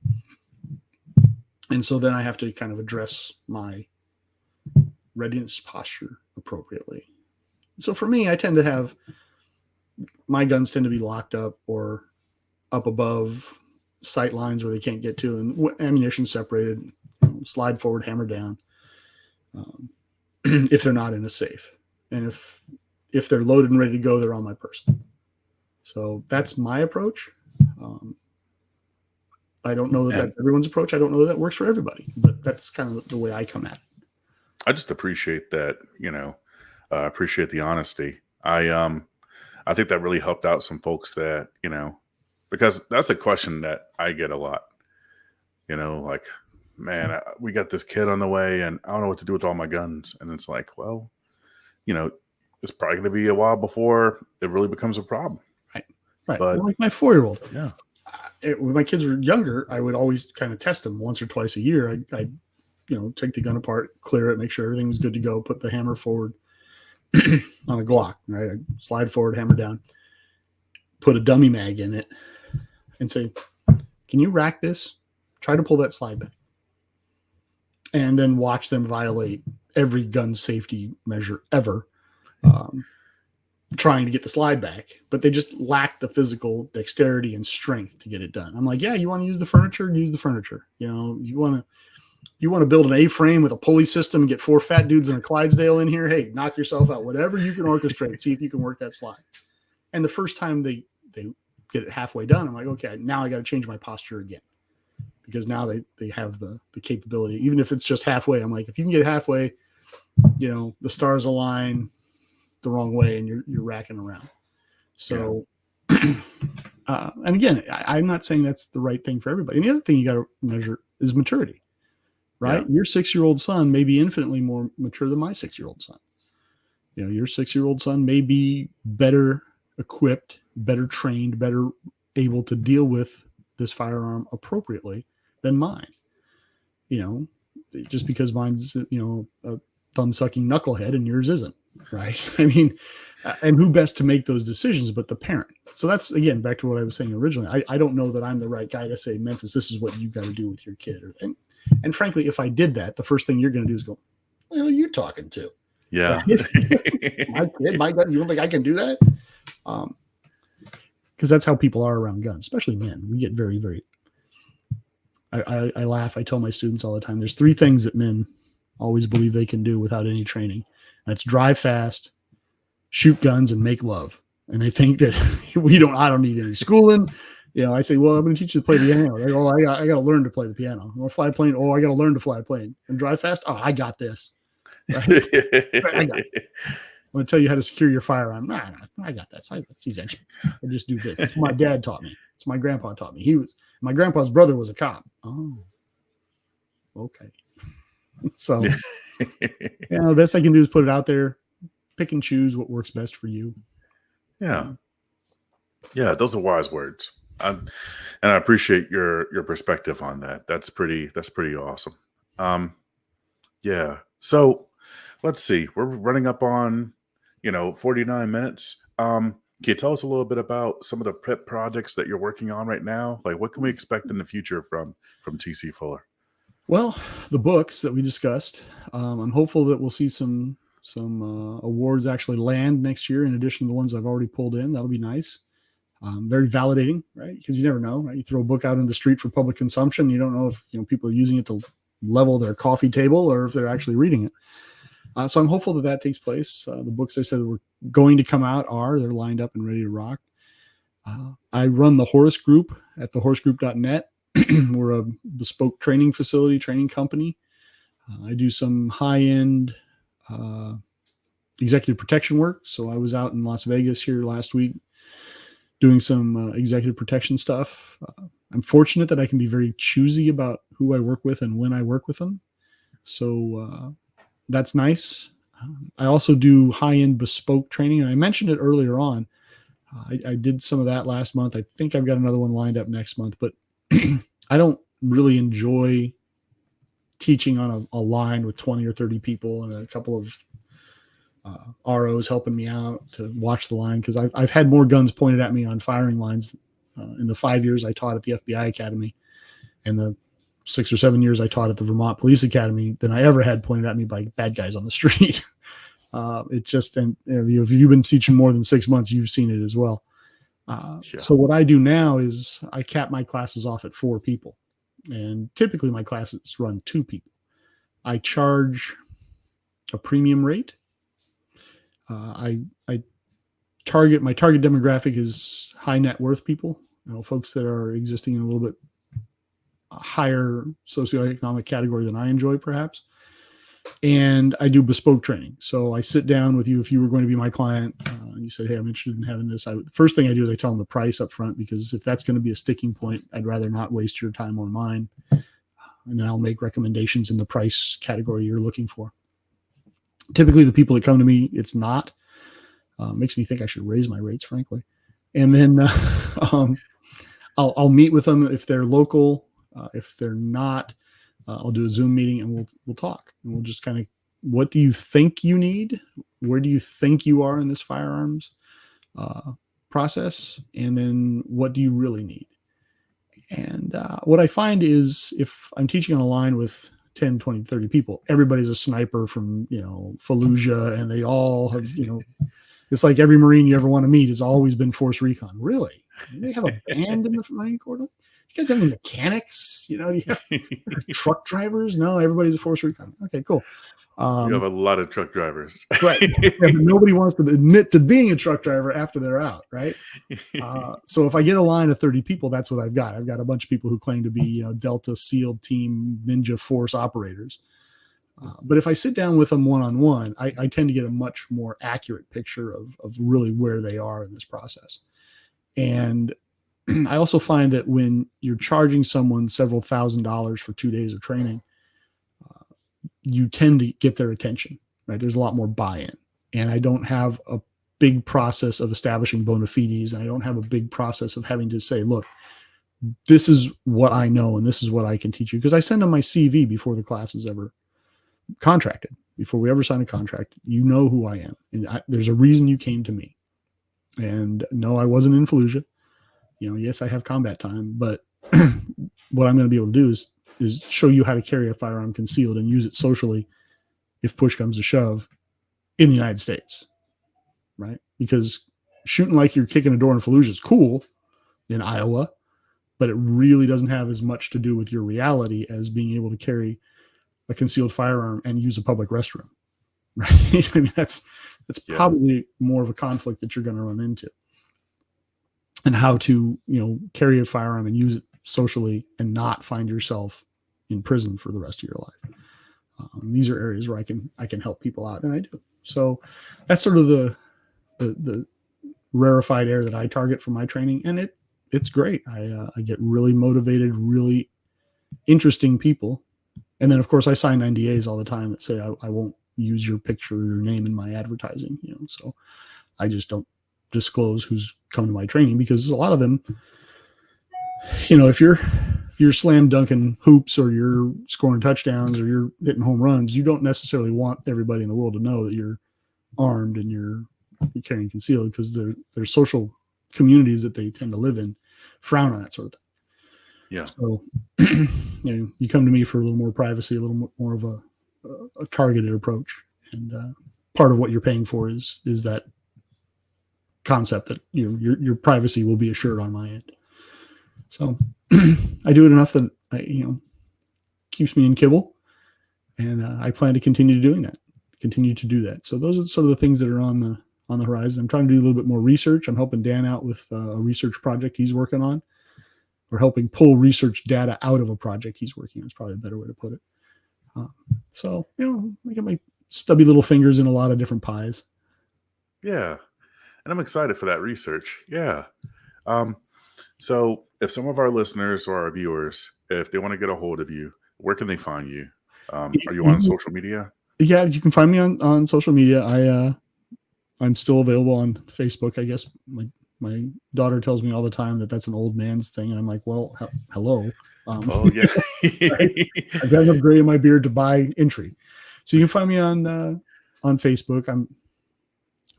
And so then I have to kind of address my readiness posture appropriately. So for me, I tend to have my guns tend to be locked up or up above sight lines where they can't get to, and ammunition separated, slide forward, hammer down. If they're not in a safe, and if they're loaded and ready to go, they're on my person. So that's my approach. I don't know that that's everyone's approach. I don't know that works for everybody, but that's kind of the way I come at it. I just appreciate that, appreciate the honesty. I think that really helped out some folks that, because that's a question that I get a lot, like, man, we got this kid on the way and I don't know what to do with all my guns. And it's like, well, it's probably going to be a while before it really becomes a problem. Right. Right. But, like my 4-year-old. Yeah. When my kids were younger, I would always kind of test them once or twice a year. I'd take the gun apart, clear it, make sure everything was good to go, put the hammer forward on a Glock, right? I'd slide forward, hammer down, put a dummy mag in it and say, can you rack this? Try to pull that slide back. And then watch them violate every gun safety measure ever, trying to get the slide back, but they just lack the physical dexterity and strength to get it done. I'm like, yeah, you want to use the furniture? Use the furniture. You want to build an A-frame with a pulley system and get 4 fat dudes and a Clydesdale in here. Hey, knock yourself out. Whatever you can orchestrate, see if you can work that slide. And the first time they get it halfway done, I'm like, okay, now I got to change my posture again. Because now they have the capability, even if it's just halfway. I'm like, if you can get halfway, the stars align the wrong way and you're racking around. So, and again, I'm not saying that's the right thing for everybody. And the other thing you got to measure is maturity, right? Yeah. Your 6-year-old son may be infinitely more mature than my 6-year-old son. Your 6-year-old son may be better equipped, better trained, better able to deal with this firearm appropriately than mine. Just because mine's, a thumb-sucking knucklehead and yours isn't, right? I mean, and who best to make those decisions but the parent? So that's, again, back to what I was saying originally. I don't know that I'm the right guy to say, Memphis, this is what you got to do with your kid. And frankly, if I did that, the first thing you're going to do is go, well, who are you talking to? Yeah. My kid, my gun, you don't think I can do that? Because that's how people are around guns, especially men. We get very, very... I laugh. I tell my students all the time, there's 3 things that men always believe they can do without any training. That's drive fast, shoot guns, and make love. And they think that I don't need any schooling. I say, well, I'm going to teach you to play the piano. They go, I got to learn to play the piano. You want to fly a plane? Oh, I got to learn to fly a plane. And drive fast? Oh, I got this. Right? I got it. I'm going to tell you how to secure your firearm. Nah, I got that. It's easy. I just do this. It's what my dad taught me. It's what my grandpa taught me. My grandpa's brother was a cop. Oh, okay. So, best I can do is put it out there, pick and choose what works best for you. Yeah. Yeah. Those are wise words. And I appreciate your perspective on that. That's pretty awesome. Yeah. So let's see. We're running up on, 49 minutes. Can you tell us a little bit about some of the prep projects that you're working on right now? Like, what can we expect in the future from TC Fuller? Well, the books that we discussed, I'm hopeful that we'll see some awards actually land next year in addition to the ones I've already pulled in. That'll be nice. Very validating, right? Because you never know, right? You throw a book out in the street for public consumption, you don't know if people are using it to level their coffee table or if they're actually reading it. So I'm hopeful that that takes place. The books I said were going to come out they're lined up and ready to rock. I run the Horse Group at thehorsegroup.net. We're a bespoke training facility, training company. I do some high-end executive protection work. So I was out in Las Vegas here last week doing some executive protection stuff. I'm fortunate that I can be very choosy about who I work with and when I work with them. So that's nice. I also do high-end bespoke training. And I mentioned it earlier on. I did some of that last month. I think I've got another one lined up next month, but I don't really enjoy teaching on a line with 20 or 30 people and a couple of ROs helping me out to watch the line, because I've had more guns pointed at me on firing lines in the 5 years I taught at the FBI Academy and the 6 or 7 years I taught at the Vermont Police Academy than I ever had pointed at me by bad guys on the street. It's just, and if you've been teaching more than 6 months, you've seen it as well. So what I do now is I cap my classes off at 4 people, and typically my classes run 2 people. I charge a premium rate. I target, my target demographic is high net worth people, folks that are existing in a little bit higher socioeconomic category than I enjoy, perhaps. And I do bespoke training. So I sit down with you if you were going to be my client and you said, hey, I'm interested in having this. First thing I do is I tell them the price up front, because if that's going to be a sticking point, I'd rather not waste your time or mine. And then I'll make recommendations in the price category you're looking for. Typically, the people that come to me, it's not. Makes me think I should raise my rates, frankly. And then I'll meet with them if they're local. If they're not, I'll do a Zoom meeting and we'll talk. And we'll just kind of, what do you think you need? Where do you think you are in this firearms process? And then what do you really need? And what I find is if I'm teaching on a line with 10, 20, 30 people, everybody's a sniper from, Fallujah, and they all have, it's like every Marine you ever want to meet has always been Force Recon. Really? They have a band in the Marine Corps? You guys have any mechanics? Do you have truck drivers? No, everybody's a Force Recon. Okay, cool. You have a lot of truck drivers. Right. Yeah, but nobody wants to admit to being a truck driver after they're out, right? So if I get a line of 30 people, that's what I've got. I've got a bunch of people who claim to be, Delta SEAL Team Ninja Force operators. But if I sit down with them one-on-one, I tend to get a much more accurate picture of really where they are in this process. And I also find that when you're charging someone several $1,000s for 2 days of training, you tend to get their attention, right? There's a lot more buy-in, and I don't have a big process of establishing bona fides, and I don't have a big process of having to say, look, this is what I know and this is what I can teach you, because I send them my CV before the class is ever contracted. Before we ever sign a contract, you know who I am, and there's a reason you came to me. And no, I wasn't in Fallujah. Yes, I have combat time, but what I'm going to be able to do is show you how to carry a firearm concealed and use it socially if push comes to shove in the United States, right? Because shooting like you're kicking a door in Fallujah is cool in Iowa, but it really doesn't have as much to do with your reality as being able to carry a concealed firearm and use a public restroom, right? I mean, that's probably more of a conflict that you're going to run into, and how to, carry a firearm and use it socially and not find yourself in prison for the rest of your life. These are areas where I can help people out, and I do. So that's sort of the rarefied air that I target for my training, and it's great. I get really motivated, really interesting people, and then of course I sign NDAs all the time that say I won't use your picture or your name in my advertising. So I just don't disclose who's come to my training, because a lot of them, if you're slam dunking hoops or you're scoring touchdowns or you're hitting home runs, you don't necessarily want everybody in the world to know that you're armed and you're carrying concealed, because their social communities that they tend to live in frown on that sort of thing. Yeah. So you come to me for a little more privacy, a little more of a targeted approach, and part of what you're paying for is that concept that your privacy will be assured on my end. So I do it enough that keeps me in kibble, and I plan to continue to do that. So those are sort of the things that are on the horizon. I'm trying to do a little bit more research. I'm helping Dan out with a research project he's working on. We're helping pull research data out of a project he's working on. It's probably a better way to put it. So I get my stubby little fingers in a lot of different pies. Yeah. And I'm excited for that research. Yeah. So if some of our listeners or our viewers, if they want to get a hold of you, where can they find you? Are you on social media? Yeah, you can find me on social media. I'm still available on Facebook. I guess my daughter tells me all the time that that's an old man's thing, and I'm like, well, hello. Oh yeah. I've got enough gray in my beard to buy entry, so you can find me on Facebook. I'm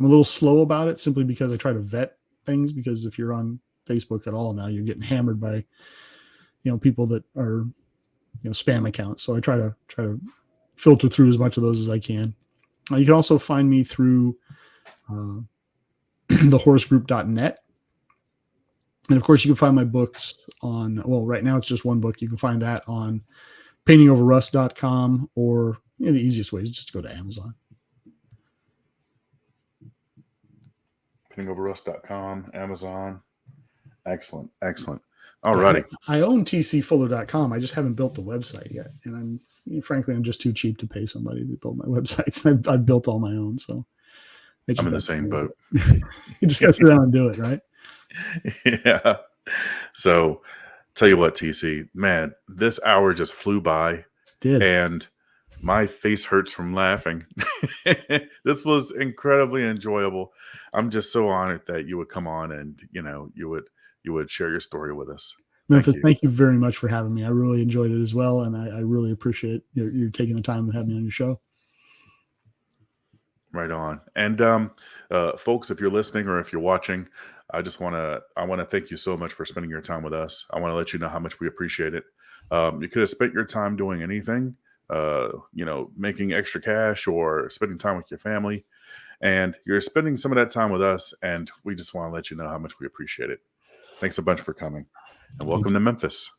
a little slow about it, simply because I try to vet things, because if you're on Facebook at all now, you're getting hammered by people that are spam accounts. So I try to filter through as much of those as I can. You can also find me through thehorsegroup.net. And of course, you can find my books on, well, right now it's just one book. You can find that on paintingoverrust.com, or the easiest way is just to go to Amazon. Paintingoverrust.com, Amazon. Excellent. All righty. I own tcfuller.com. I just haven't built the website yet. And I'm just too cheap to pay somebody to build my websites. I've built all my own. So I'm in the same boat. You just got to sit down and do it, right? Yeah. So tell you what, TC, man, this hour just flew by. And my face hurts from laughing. This was incredibly enjoyable. I'm just so honored that you would come on and, you would share your story with us. Memphis, thank you very much for having me. I really enjoyed it as well. And I really appreciate you taking the time to have me on your show. Right on. And folks, if you're listening or if you're watching, I want to thank you so much for spending your time with us. I want to let you know how much we appreciate it. You could have spent your time doing anything, making extra cash or spending time with your family, and you're spending some of that time with us. And we just want to let you know how much we appreciate it. Thanks a bunch for coming, and welcome to Memphis.